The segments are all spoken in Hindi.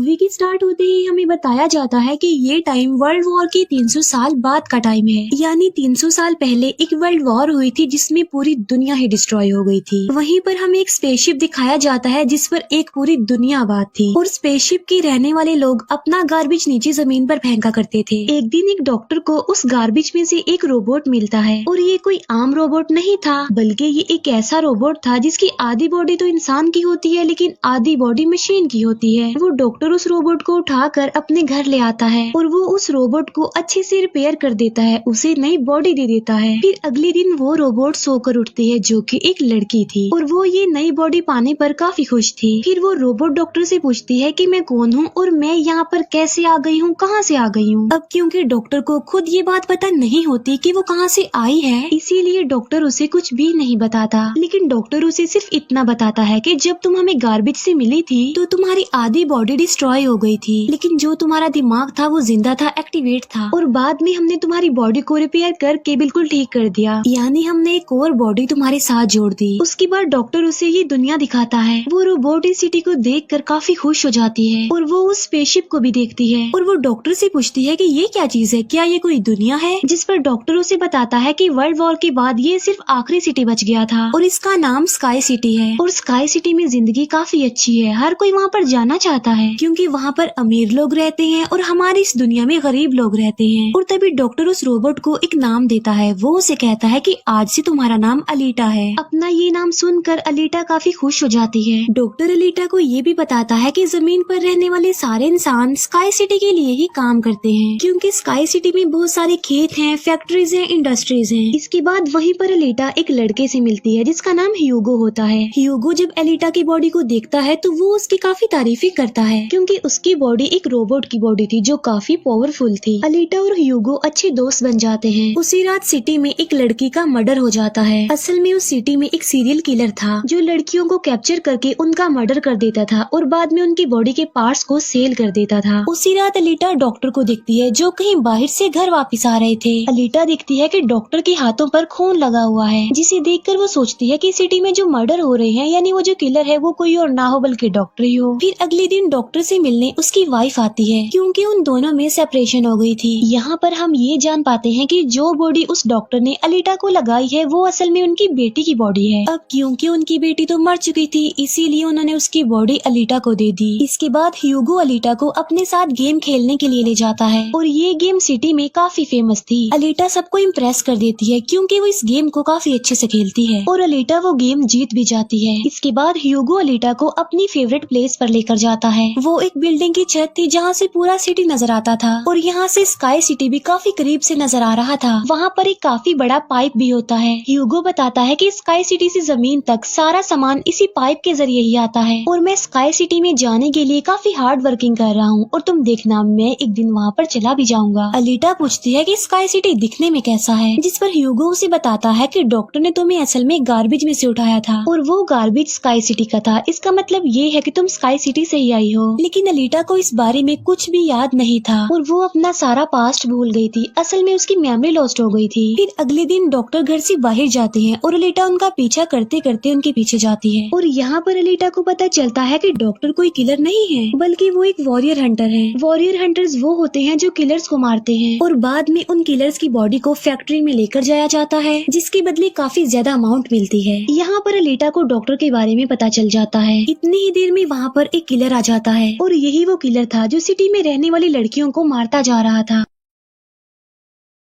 मूवी की स्टार्ट होते ही हमें बताया जाता है कि ये टाइम वर्ल्ड वॉर के 300 साल बाद का टाइम है। यानी 300 साल पहले एक वर्ल्ड वॉर हुई थी जिसमें पूरी दुनिया ही डिस्ट्रॉय हो गई थी। वहीं पर हमें एक स्पेसशिप दिखाया जाता है जिस पर एक पूरी दुनिया आबाद थी और स्पेसशिप के रहने वाले लोग अपना गार्बेज नीचे जमीन पर फेंका करते थे। एक दिन एक डॉक्टर को उस गार्बेज में से एक रोबोट मिलता है और ये कोई आम रोबोट नहीं था, बल्कि ये एक ऐसा रोबोट था जिसकी आधी बॉडी तो इंसान की होती है लेकिन आधी बॉडी मशीन की होती है। वो डॉक्टर उस रोबोट को उठाकर अपने घर ले आता है और वो उस रोबोट को अच्छे से रिपेयर कर देता है, उसे नई बॉडी दे देता है। फिर अगले दिन वो रोबोट सोकर उठती है जो कि एक लड़की थी और वो ये नई बॉडी पाने पर काफी खुश थी। फिर वो रोबोट डॉक्टर से पूछती है कि मैं कौन हूँ और मैं यहाँ पर कैसे आ गई हूँ, कहाँ से आ गई हूँ। अब क्योंकि डॉक्टर को खुद ये बात पता नहीं होती कि वो कहाँ से आई है, इसीलिए डॉक्टर उसे कुछ भी नहीं बताता। लेकिन डॉक्टर उसे सिर्फ इतना बताता है कि जब तुम हमें गार्बेज से मिली थी तो तुम्हारी आधी बॉडी डिस्ट्रॉय हो गई थी, लेकिन जो तुम्हारा दिमाग था वो जिंदा था, एक्टिवेट था, और बाद में हमने तुम्हारी बॉडी को रिपेयर करके बिल्कुल ठीक कर दिया। यानी हमने एक और बॉडी तुम्हारे साथ जोड़ दी। उसके बाद डॉक्टर उसे ये दुनिया दिखाता है। वो रोबोट इस सिटी को देखकर काफी खुश हो जाती है और वो उस स्पेसशिप को भी देखती है और वो डॉक्टर से पूछती है कि ये क्या चीज है, क्या ये कोई दुनिया है। जिस पर डॉक्टर उसे बताता है कि वर्ल्ड वॉर के बाद ये सिर्फ आखिरी सिटी बच गया था और इसका नाम स्काई सिटी है। और स्काई सिटी में जिंदगी काफी अच्छी है, हर कोई वहाँ पर जाना चाहता है क्योंकि वहाँ पर अमीर लोग रहते हैं और हमारी इस दुनिया में गरीब लोग रहते हैं। और तभी डॉक्टर उस रोबोट को एक नाम देता है। वो उसे कहता है कि आज से तुम्हारा नाम अलीटा है। अपना ये नाम सुनकर अलीटा काफी खुश हो जाती है। डॉक्टर अलीटा को ये भी बताता है कि जमीन पर रहने वाले सारे इंसान स्काई सिटी के लिए ही काम करते हैं क्योंकि स्काई सिटी में बहुत सारे खेत हैं, फैक्ट्रीज हैं, इंडस्ट्रीज हैं। इसके बाद वहीं पर अलीटा एक लड़के से मिलती है जिसका नाम ह्यूगो होता है। ह्यूगो जब अलीटा की बॉडी को देखता है तो वो उसकी काफी तारीफें करता है क्योंकि उसकी बॉडी एक रोबोट की बॉडी थी जो काफी पावरफुल थी। अलीटा और ह्यूगो अच्छे दोस्त बन जाते हैं। उसी रात सिटी में एक लड़की का मर्डर हो जाता है। असल में उस सिटी में एक सीरियल किलर था जो लड़कियों को कैप्चर करके उनका मर्डर कर देता था और बाद में उनकी बॉडी के पार्ट्स को सेल कर देता था। उसी रात अलीटा डॉक्टर को देखती है जो कहीं बाहर से घर वापस आ रहे थे। अलीटा देखती है कि डॉक्टर के हाथों पर खून लगा हुआ है, जिसे देखकर वो सोचती है कि सिटी में जो मर्डर हो रहे हैं यानी वो जो किलर है वो कोई और ना हो बल्कि डॉक्टर ही हो। फिर अगले दिन डॉक्टर से मिलने उसकी वाइफ आती है क्योंकि उन दोनों में सेपरेशन हो गई थी। यहाँ पर हम ये जान पाते हैं कि जो बॉडी उस डॉक्टर ने अलीटा को लगाई है वो असल में उनकी बेटी की बॉडी है। अब क्योंकि उनकी बेटी तो मर चुकी थी इसीलिए उन्होंने उसकी बॉडी अलीटा को दे दी। इसके बाद ह्यूगो अलीटा को अपने साथ गेम खेलने के लिए ले जाता है और ये गेम सिटी में काफी फेमस थी। अलीटा सबको इम्प्रेस कर देती है क्योंकि वो इस गेम को काफी अच्छे से खेलती है और अलीटा वो गेम जीत भी जाती है। इसके बाद ह्यूगो अलीटा को अपनी फेवरेट प्लेस पर लेकर जाता है। वो एक बिल्डिंग की छत थी जहाँ से पूरा सिटी नजर आता था और यहाँ से स्काई सिटी भी काफी करीब से नजर आ रहा था। वहाँ पर एक काफी बड़ा पाइप भी होता है। ह्यूगो बताता है कि स्काई सिटी से जमीन तक सारा सामान इसी पाइप के जरिए ही आता है और मैं स्काई सिटी में जाने के लिए काफी हार्ड वर्किंग कर रहा हूँ और तुम देखना मैं एक दिन वहाँ पर चला भी जाऊंगा। अलीटा पूछती है कि स्काई सिटी दिखने में कैसा है, जिस पर ह्यूगो उसे बताता है कि डॉक्टर ने तुम्हें असल में गार्बेज में से उठाया था और वो गार्बेज स्काई सिटी का था। इसका मतलब ये है कि तुम स्काई सिटी से ही आई हो। लेकिन अलीटा को इस बारे में कुछ भी याद नहीं था और वो अपना सारा पास्ट भूल गई थी। असल में उसकी मेमोरी लॉस्ट हो गई थी। फिर अगले दिन डॉक्टर घर से बाहर जाते हैं और अलीटा उनका पीछा करते करते उनके पीछे जाती है और यहाँ पर अलीटा को पता चलता है कि डॉक्टर कोई किलर नहीं है बल्कि वो एक वॉरियर हंटर है। वॉरियर हंटर्स वो होते हैं जो किलर्स को मारते हैं और बाद में उन किलर्स की बॉडी को फैक्ट्री में लेकर जाया जाता है जिसके बदले काफी ज्यादा अमाउंट मिलती है। यहाँ पर अलीटा को डॉक्टर के बारे में पता चल जाता है। इतनी ही देर में वहाँ पर एक किलर आ जाता है और यही वो किलर था जो सिटी में रहने वाली लड़कियों को मारता जा रहा था।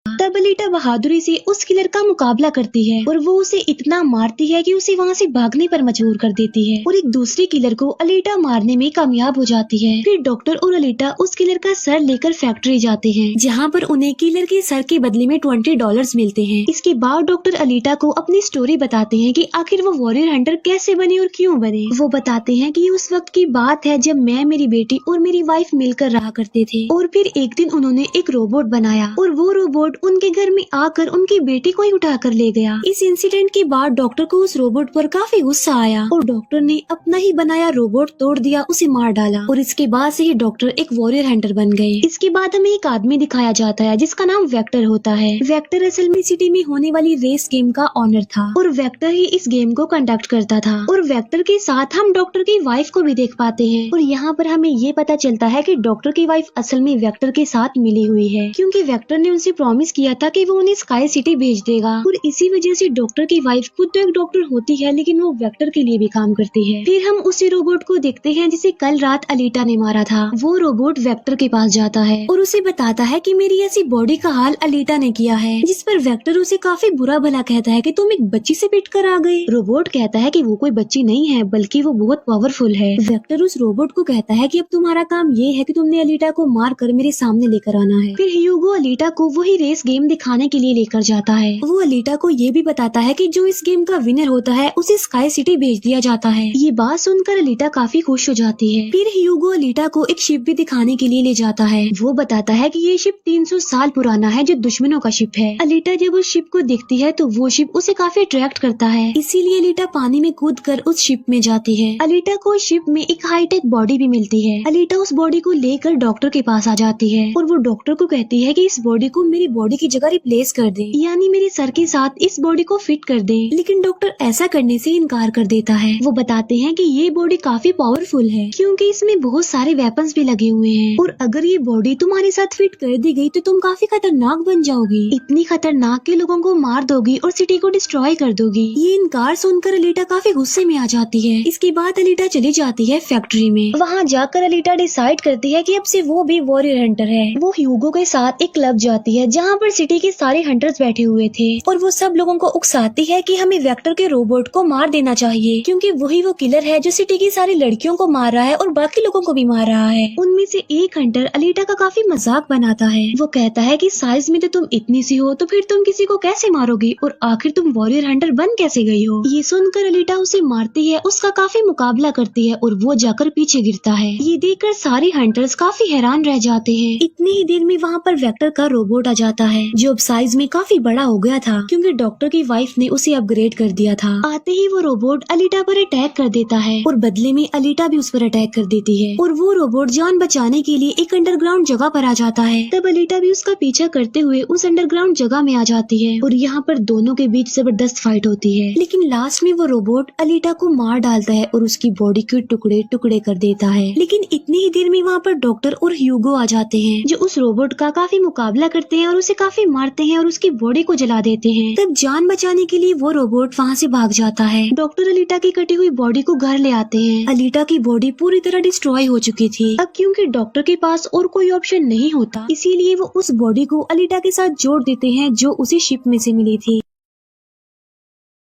तब अलीटा बहादुरी से उस किलर का मुकाबला करती है और वो उसे इतना मारती है कि उसे वहाँ से भागने पर मजबूर कर देती है और एक दूसरे किलर को अलीटा मारने में कामयाब हो जाती है। फिर डॉक्टर और अलीटा उस किलर का सर लेकर फैक्ट्री जाते हैं जहाँ पर उन्हें किलर के सर के बदले में $20 मिलते हैं। इसके बाद डॉक्टर अलीटा को अपनी स्टोरी बताते हैं कि आखिर वो वॉरियर हंटर कैसे बने और क्यों बने। वो बताते हैं कि उस वक्त की बात है जब मैं, मेरी बेटी और मेरी वाइफ मिलकर रहा करते थे और फिर एक दिन उन्होंने एक रोबोट बनाया और वो रोबोट उन उनके घर में आकर उनकी बेटी को ही उठा कर ले गया। इस इंसिडेंट के बाद डॉक्टर को उस रोबोट पर काफी गुस्सा आया और डॉक्टर ने अपना ही बनाया रोबोट तोड़ दिया, उसे मार डाला और इसके बाद से ही डॉक्टर एक वॉरियर हंटर बन गए। इसके बाद हमें एक आदमी दिखाया जाता है जिसका नाम वेक्टर होता है। वेक्टर असल में सिटी में होने वाली रेस गेम का ऑनर था और वेक्टर ही इस गेम को कंडक्ट करता था और वेक्टर के साथ हम डॉक्टर की वाइफ को भी देख पाते हैं और यहाँ पर हमें ये पता चलता है कि डॉक्टर की वाइफ असल में वेक्टर के साथ मिली हुई है, क्योंकि वेक्टर ने उनसे प्रॉमिस किया था कि वो उन्हें स्काई सिटी भेज देगा और इसी वजह से डॉक्टर की वाइफ खुद तो एक डॉक्टर होती है लेकिन वो वेक्टर के लिए भी काम करती है। फिर हम उसी रोबोट को देखते हैं जिसे कल रात अलीटा ने मारा था। वो रोबोट वेक्टर के पास जाता है और उसे बताता है कि मेरी ऐसी बॉडी का हाल अलीटा ने किया है, जिस पर वेक्टर उसे काफी बुरा भला कहता है कि तुम एक बच्ची से पिट कर आ गए। रोबोट कहता है कि वो कोई बच्ची नहीं है बल्कि वो बहुत पावरफुल है। वेक्टर उस रोबोट को कहता है कि अब तुम्हारा काम ये है कि तुमने अलीटा को मार कर मेरे सामने लेकर आना है। फिर ह्यूगो अलीटा को वही रेस गेम दिखाने के लिए लेकर जाता है। वो अलीटा को ये भी बताता है कि जो इस गेम का विनर होता है उसे स्काई सिटी भेज दिया जाता है। ये बात सुनकर अलीटा काफी खुश हो जाती है। फिर ह्यूगो अलीटा को एक शिप भी दिखाने के लिए ले जाता है। वो बताता है कि ये शिप 300 साल पुराना है जो दुश्मनों का शिप है। अलीटा जब उस शिप को देखती है तो वो शिप उसे काफी अट्रैक्ट करता है, इसीलिए अलीटा पानी में कूदकर उस शिप में जाती है। अलीटा को इस शिप में एक हाईटेक बॉडी भी मिलती है। अलीटा उस बॉडी को लेकर डॉक्टर के पास आ जाती है और वो डॉक्टर को कहती है कि इस बॉडी को मेरी बॉडी की जगह रिप्लेस कर दे, यानी मेरे सर के साथ इस बॉडी को फिट कर दे। लेकिन डॉक्टर ऐसा करने से इनकार कर देता है। वो बताते हैं कि ये बॉडी काफी पावरफुल है क्योंकि इसमें बहुत सारे वेपन्स भी लगे हुए हैं और अगर ये बॉडी तुम्हारे साथ फिट कर दी गई तो तुम काफी खतरनाक बन जाओगी, इतनी खतरनाक कि लोगों को मार दोगी और सिटी को डिस्ट्रॉय कर दोगी। ये इनकार सुनकर अलीटा काफी गुस्से में आ जाती है। इसके बाद अलीटा चली जाती है फैक्ट्री में। वहाँ जाकर अलीटा डिसाइड करती है कि अब से वो भी वॉरियर हंटर है। वो ह्यूगो के साथ एक क्लब जाती है जहाँ पर सिटी के सारे हंटर्स बैठे हुए थे और वो सब लोगों को उकसाती है कि हमें वेक्टर के रोबोट को मार देना चाहिए क्योंकि वही वो किलर है जो सिटी की सारी लड़कियों को मार रहा है और बाकी लोगों को भी मार रहा है। उनमें से एक हंटर अलीटा का काफी मजाक बनाता है। वो कहता है कि साइज में तो तुम इतनी सी हो तो फिर तुम किसी को कैसे मारोगी और आखिर तुम वॉरियर हंटर बन कैसे गई हो। ये सुनकर अलीटा उसे मारती है, उसका काफी मुकाबला करती है और वो जाकर पीछे गिरता है। ये देखकर सारे हंटर्स काफी हैरान रह जाते हैं। इतनी ही देर में वहाँ पर वेक्टर का रोबोट आ जाता है जो अब साइज में काफी बड़ा हो गया था क्योंकि डॉक्टर की वाइफ ने उसे अपग्रेड कर दिया था। आते ही वो रोबोट अलीटा पर अटैक कर देता है और बदले में अलीटा भी उस पर अटैक कर देती है और वो रोबोट जान बचाने के लिए एक अंडरग्राउंड जगह पर आ जाता है। तब अलीटा भी उसका पीछा करते हुए उस अंडरग्राउंड जगह में आ जाती है और यहाँ पर दोनों के बीच जबरदस्त फाइट होती है। लेकिन लास्ट में वो रोबोट अलीटा को मार डालता है और उसकी बॉडी के टुकड़े टुकड़े कर देता है। लेकिन इतनी ही देर में वहाँ पर डॉक्टर और ह्यूगो आ जाते हैं जो उस रोबोट का काफी मुकाबला करते हैं और उसे काफी मारते हैं और उसकी बॉडी को जला देते हैं। तब जान बचाने के लिए वो रोबोट वहाँ से भाग जाता है। डॉक्टर अलीटा की कटी हुई बॉडी को घर ले आते हैं। अलीटा की बॉडी पूरी तरह डिस्ट्रॉय हो चुकी थी। अब क्योंकि डॉक्टर के पास और कोई ऑप्शन नहीं होता इसीलिए वो उस बॉडी को अलीटा के साथ जोड़ देते हैं जो उसी शिप में से मिली थी।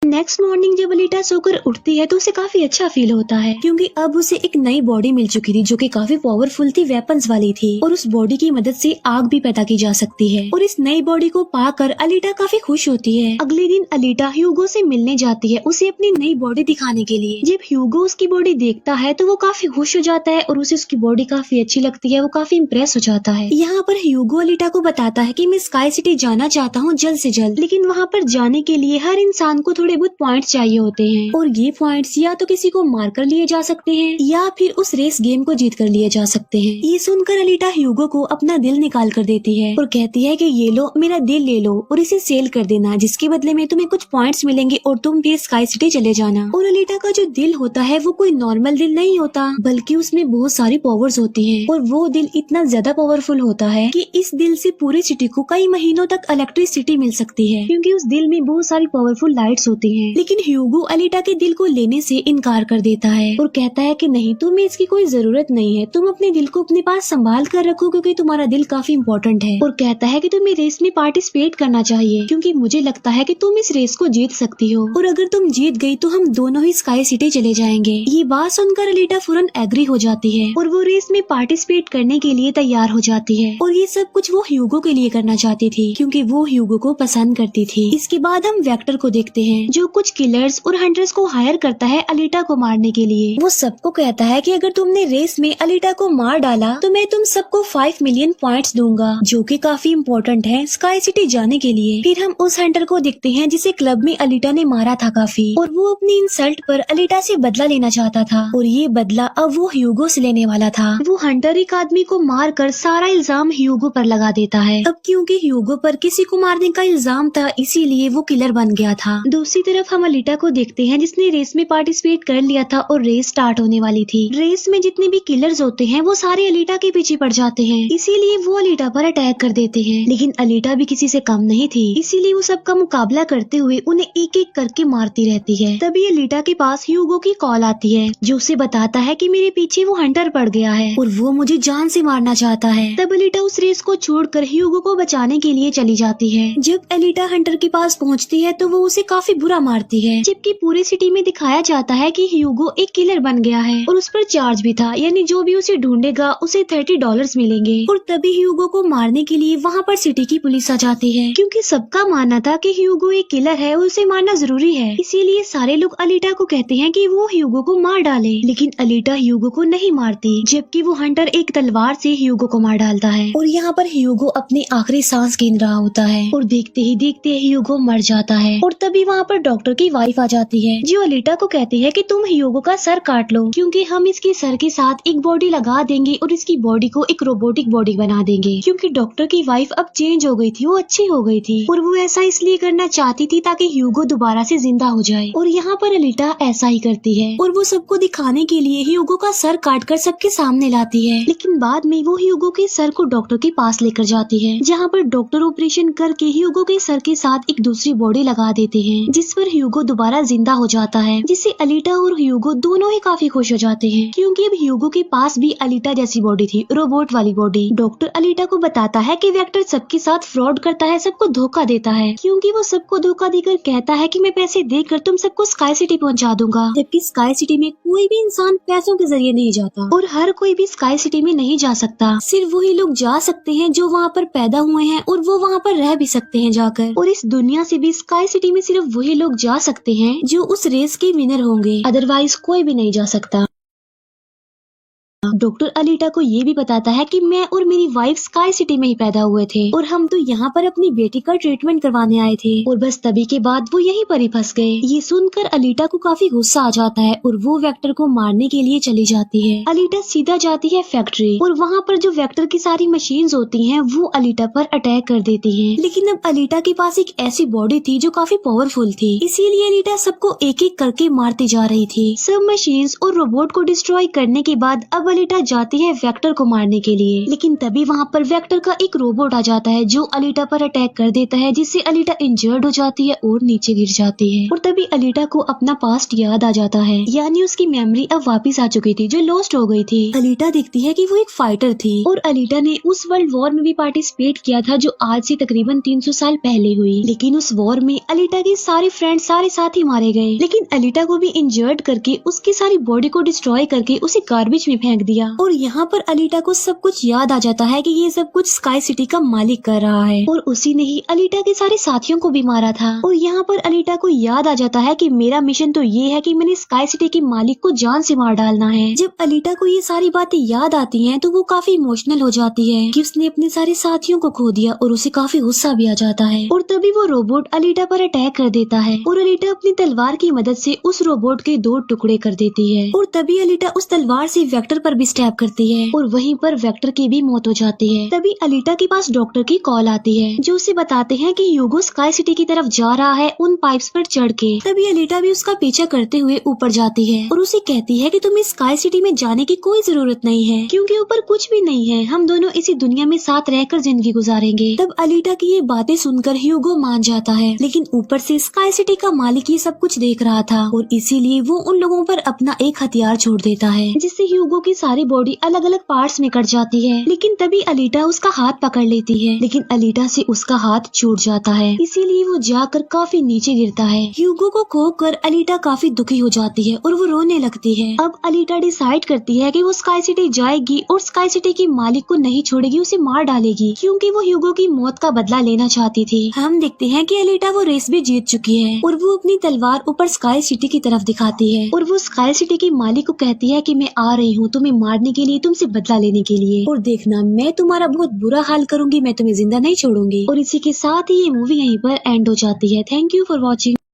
नेक्स्ट मॉर्निंग जब अलीटा सोकर उठती है तो उसे काफी अच्छा फील होता है क्योंकि अब उसे एक नई बॉडी मिल चुकी थी जो कि काफी पावरफुल थी, वेपन्स वाली थी और उस बॉडी की मदद से आग भी पैदा की जा सकती है और इस नई बॉडी को पाकर अलीटा काफी खुश होती है। अगले दिन अलीटा ह्यूगो से मिलने जाती है उसे अपनी नई बॉडी दिखाने के लिए। जब ह्यूगो उसकी बॉडी देखता है तो वो काफी खुश हो जाता है और उसे उसकी बॉडी काफी अच्छी लगती है। वो काफी इम्प्रेस हो जाता है। यहाँ पर ह्यूगो अलीटा को बताता है कि मैं स्काई सिटी जाना चाहता हूँ जल्द से जल्द, लेकिन वहाँ पर जाने के लिए हर इंसान को थोड़े बहुत पॉइंट्स चाहिए होते हैं और ये पॉइंट्स या तो किसी को मारकर लिए जा सकते हैं या फिर उस रेस गेम को जीत कर लिए जा सकते हैं। ये सुनकर अलीटा ह्यूगो को अपना दिल निकाल कर देती है और कहती है कि ये लो, मेरा दिल ले लो और इसे सेल कर देना, जिसके बदले में तुम्हें कुछ पॉइंट्स मिलेंगे और तुम फिर स्काई सिटी चले जाना। और अलीटा का जो दिल होता है वो कोई नॉर्मल दिल नहीं होता बल्कि उसमें बहुत सारी पावर्स होती है और वो दिल इतना ज्यादा पावरफुल होता है कि इस दिल से पूरी सिटी को कई महीनों तक इलेक्ट्रिसिटी मिल सकती है क्योंकि उस दिल में बहुत सारी पावरफुल लाइट्स होती है। लेकिन ह्यूगो अलीटा के दिल को लेने से इनकार कर देता है और कहता है कि नहीं, तुम्हें इसकी कोई जरूरत नहीं है, तुम अपने दिल को अपने पास संभाल कर रखो क्योंकि तुम्हारा दिल काफी इम्पोर्टेंट है। और कहता है कि तुम्हें रेस में पार्टिसिपेट करना चाहिए क्योंकि मुझे लगता है कि तुम इस रेस को जीत सकती हो और अगर तुम जीत गई तो हम दोनों ही स्काई सिटी चले जाएंगे। ये बात सुनकर अलीटा फौरन एग्री हो जाती है और वो रेस में पार्टिसिपेट करने के लिए तैयार हो जाती है और ये सब कुछ वो ह्यूगो के लिए करना चाहती थी क्योंकि वो ह्यूगो को पसंद करती थी। इसके बाद हम वेक्टर को देखते हैं जो जो कुछ किलर्स और हंटर्स को हायर करता है अलीटा को मारने के लिए। वो सबको कहता है कि अगर तुमने रेस में अलीटा को मार डाला तो मैं तुम सबको 5 मिलियन पॉइंट्स दूंगा, जो कि काफी इम्पोर्टेंट है स्काई सिटी जाने के लिए। फिर हम उस हंटर को देखते हैं जिसे क्लब में अलीटा ने मारा था काफी, और वो अपनी इंसल्ट पर अलीटा से बदला लेना चाहता था, और ये बदला अब वो ह्यूगो से लेने वाला था। वो हंटर एक आदमी को मार कर सारा इल्जाम ह्यूगो पर लगा देता है। अब क्योंकि ह्यूगो पर किसी को मारने का इल्जाम था, इसीलिए वो किलर बन गया था। दूसरी तरफ हम अलीटा को देखते हैं जिसने रेस में पार्टिसिपेट कर लिया था और रेस स्टार्ट होने वाली थी। रेस में जितने भी किलर्स होते हैं वो सारे अलीटा के पीछे पड़ जाते हैं, इसीलिए वो अलीटा पर अटैक कर देते हैं। लेकिन अलीटा भी किसी से कम नहीं थी, इसीलिए वो सबका मुकाबला करते हुए उन्हें एक एक करके मारती रहती है। तभी अलीटा के पास ह्यूगो की कॉल आती है, जो उसे बताता है कि मेरे पीछे वो हंटर पड़ गया है और वो मुझे जान से मारना चाहता है। तब अलीटा उस रेस को छोड़कर ह्यूगो को बचाने के लिए चली जाती है। जब अलीटा हंटर के पास पहुंचती है तो वो उसे काफी बुरा मारती है, जबकि पूरी सिटी में दिखाया जाता है कि ह्यूगो एक किलर बन गया है और उस पर चार्ज भी था, यानी जो भी उसे ढूंढेगा उसे $30 मिलेंगे। और तभी ह्यूगो को मारने के लिए वहाँ पर सिटी की पुलिस आ जाती है, क्योंकि सबका मानना था कि ह्यूगो एक किलर है और उसे मारना जरूरी है। इसीलिए सारे लोग अलीटा को कहते हैं कि वो ह्यूगो को मार डाले, लेकिन अलीटा ह्यूगो को नहीं मारती, जबकि वो हंटर एक तलवार से ह्यूगो को मार डालता है। और यहाँ पर ह्यूगो अपनी आखिरी सांस गिन रहा होता है और देखते ही देखते ह्यूगो मर जाता है। और तभी वहाँ पर डॉक्टर की वाइफ आ जाती है, जो अलीटा को कहती है कि तुम ह्यूगो का सर काट लो, क्योंकि हम इसके सर के साथ एक बॉडी लगा देंगे और इसकी बॉडी को एक रोबोटिक बॉडी बना देंगे। क्योंकि डॉक्टर की वाइफ अब चेंज हो गई थी, वो अच्छी हो गई थी और वो ऐसा इसलिए करना चाहती थी ताकि ह्यूगो दोबारा से जिंदा हो जाए। और यहाँ पर अलीटा ऐसा ही करती है और वो सबको दिखाने के लिए ह्यूगो का सर काट कर सबके सामने लाती है। लेकिन बाद में वो ह्यूगो के सर को डॉक्टर के पास लेकर जाती है, जहाँ पर डॉक्टर ऑपरेशन करके ह्यूगो के सर के साथ एक दूसरी बॉडी लगा देते हैं, जिस पर ह्यूगो दोबारा जिंदा हो जाता है, जिससे अलीटा और ह्यूगो दोनों ही काफी खुश हो जाते हैं, क्योंकि अब ह्यूगो के पास भी अलीटा जैसी बॉडी थी, रोबोट वाली बॉडी। डॉक्टर अलीटा को बताता है कि वेक्टर सबके साथ फ्रॉड करता है, सबको धोखा देता है, क्योंकि वो सबको धोखा देकर कहता है कि मैं पैसे देकर तुम सबको स्काई सिटी पहुंचा दूंगा, जबकि स्काई सिटी में कोई भी इंसान पैसों के जरिए नहीं जाता और हर कोई भी स्काई सिटी में नहीं जा सकता। सिर्फ वही लोग जा सकते हैं जो वहाँ पर पैदा हुए हैं और वो वहाँ पर रह भी सकते हैं जाकर। और इस दुनिया से भी स्काई सिटी में सिर्फ वही लोग जा सकते हैं जो उस रेस के विनर होंगे, अदरवाइज कोई भी नहीं जा सकता। डॉक्टर अलीटा को ये भी बताता है कि मैं और मेरी वाइफ स्काई सिटी में ही पैदा हुए थे और हम तो यहाँ पर अपनी बेटी का ट्रीटमेंट करवाने आए थे, और बस तभी के बाद वो यहीं पर ही फंस गए। ये सुनकर अलीटा को काफी गुस्सा आ जाता है और वो वेक्टर को मारने के लिए चली जाती है। अलीटा सीधा जाती है फैक्ट्री और वहाँ पर जो वेक्टर की सारी मशीन्स होती हैं वो अलीटा पर अटैक कर देती हैं। लेकिन अब अलीटा के पास एक ऐसी बॉडी थी जो काफी पावरफुल थी, इसीलिए अलीटा सबको एक एक करके मारती जा रही थी। सब मशीन्स और रोबोट को डिस्ट्रॉय करने के बाद अब अलीटा जाती है वेक्टर को मारने के लिए, लेकिन तभी वहाँ पर वेक्टर का एक रोबोट आ जाता है जो अलीटा पर अटैक कर देता है, जिससे अलीटा इंजर्ड हो जाती है और नीचे गिर जाती है। और तभी अलीटा को अपना पास्ट याद आ जाता है, यानी उसकी मेमोरी अब वापस आ चुकी थी जो लॉस्ट हो गई थी। अलीटा देखती है कि वो एक फाइटर थी और अलीटा ने उस वर्ल्ड वॉर में भी पार्टिसिपेट किया था जो आज से तकरीबन 300 साल पहले हुई। लेकिन उस वॉर में अलीटा के सारे फ्रेंड सारे साथी मारे गए, लेकिन अलीटा को भी इंजर्ड करके उसकी सारी बॉडी को डिस्ट्रॉय करके उसे गार्बेज में फेंक दिया। और यहाँ पर अलीटा को सब कुछ याद आ जाता है कि ये सब कुछ स्काई सिटी का मालिक कर रहा है और उसी ने ही अलीटा के सारे साथियों को भी मारा था। और यहाँ पर अलीटा को याद आ जाता है कि मेरा मिशन तो ये है कि मैंने स्काई सिटी के मालिक को जान से मार डालना है। जब अलीटा को ये सारी बातें याद आती हैं तो वो काफी इमोशनल हो जाती है कि उसने अपने सारे साथियों को खो दिया और उसे काफी गुस्सा भी आ जाता है। और तभी वो रोबोट अलीटा पर अटैक कर देता है और अलीटा अपनी तलवार की मदद से उस रोबोट के 2 टुकड़े कर देती है। और तभी अलीटा उस तलवार से वेक्टर पर भी स्टैब करती है और वहीं पर वेक्टर की भी मौत हो जाती है। तभी अलीटा के पास डॉक्टर की कॉल आती है जो उसे बताते हैं कि ह्यूगो स्काई सिटी की तरफ जा रहा है उन पाइप्स पर चढ़ के। तभी अलीटा भी उसका पीछा करते हुए ऊपर जाती है और उसे कहती है कि तुम्हें स्काई सिटी में जाने की कोई जरूरत नहीं है, क्योंकि ऊपर कुछ भी नहीं है, हम दोनों इसी दुनिया में साथ रहकर जिंदगी गुजारेंगे। तब अलीटा की ये बातें सुनकर ह्यूगो मान जाता है, लेकिन ऊपर से स्काई सिटी का मालिक ये सब कुछ देख रहा था और इसीलिए वो उन लोगों पर अपना एक हथियार छोड़ देता है, जिससे ह्यूगो की सारी बॉडी अलग अलग पार्ट्स में कट जाती है। लेकिन तभी अलीटा उसका हाथ पकड़ लेती है, लेकिन अलीटा से उसका हाथ छूट जाता है, इसीलिए वो जाकर काफी नीचे गिरता है। ह्यूगो को खोकर अलीटा काफी दुखी हो जाती है और वो रोने लगती है। अब अलीटा डिसाइड करती है कि वो स्काई सिटी जाएगी और स्काई सिटी की मालिक को नहीं छोड़ेगी, उसे मार डालेगी, क्योंकि वो ह्यूगो की मौत का बदला लेना चाहती थी। हम देखते हैं कि अलीटा वो रेस भी जीत चुकी है और वो अपनी तलवार ऊपर स्काई सिटी की तरफ दिखाती है और वो स्काई सिटी की मालिक को कहती है कि मैं आ रही हूँ तुम्हें मारने के लिए, तुमसे बदला लेने के लिए, और देखना मैं तुम्हारा बहुत बुरा हाल करूंगी, मैं तुम्हें जिंदा नहीं छोड़ूंगी। और इसी के साथ ही ये मूवी यहीं पर एंड हो जाती है। Thank you for watching.